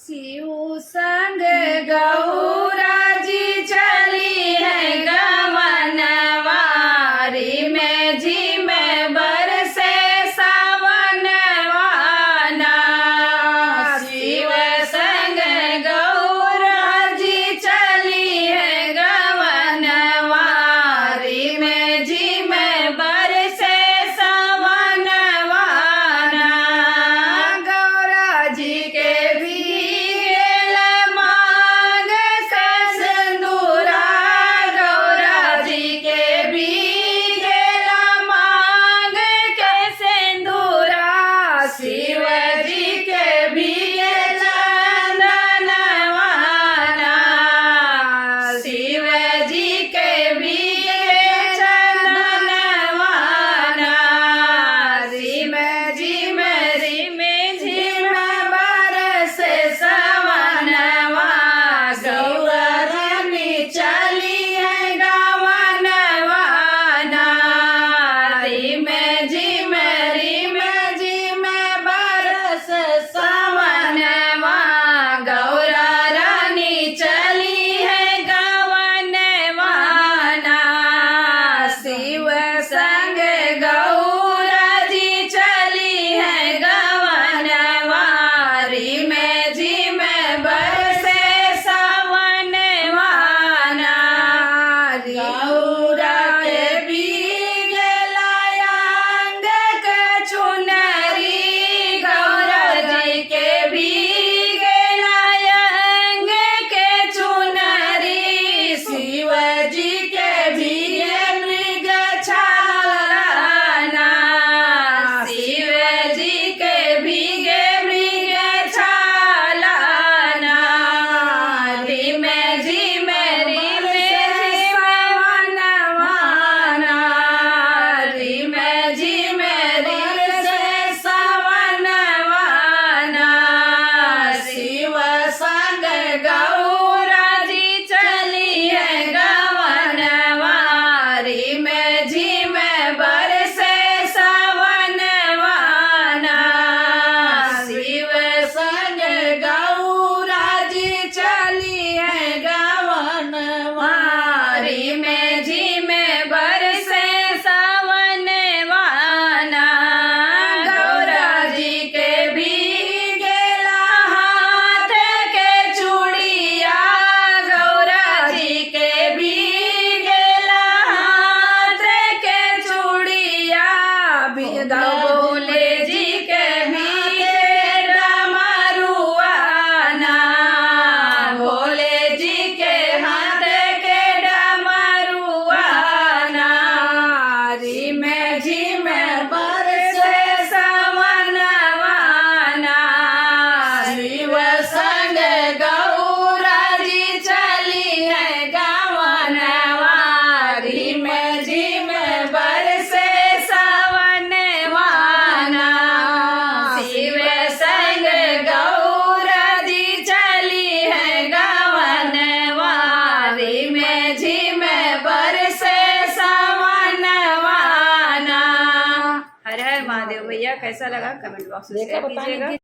शिव संग गौरा जी चली है गवनवारी में जी में बरसे सावनवाना। शिव संग गौरा जी चली है गवनवारी में जी में बरसे सावनवाना। गौरा जी के भी शिव जी के भी चंदनवाना। शिव जी के भी चंदनवाना। रिम झिम बरसे सवनवा। गौरा रानी चली है गवनवाना। रिम झिम सवनवा। गौरा रानी चली है गवनवाना। शिव संग गौरा जी चली है गवनवारी में जी में बरसे सावनवाना। गौरा के भी अंग के चुनरी। गौरा जी के भी अंग के चुनरी। शिव जी के भी मृग छालाना। शिव जी के भी मृग छालाना। रिम झिम सवनवाना। रिम झिम सवनवाना। शिव संग गौरा जी चली है गवनवारी में झिम बरसे सावनवाना। शिव संग गौरा जी चली है गवनवारी में झिम बरसे सावनवाना। गौरा जी के भी हाथ के चूड़िया। गौरा जी के भी हाथ के चूड़िया। भोले जी के भी डमरुआना। भोले जी के हाथ के डमरुआना। रिम झिम बरसे सवनवाना। शिव संग गौरा जी चली है गवनवारी में झिम बरसे सावनवाना। शिव संग गौरा जी चली है गवनवारी में झिम बरसे सावनवाना। हर हर महादेव। भैया कैसा लगा कमेंट बॉक्स में शेयर कीजिएगा।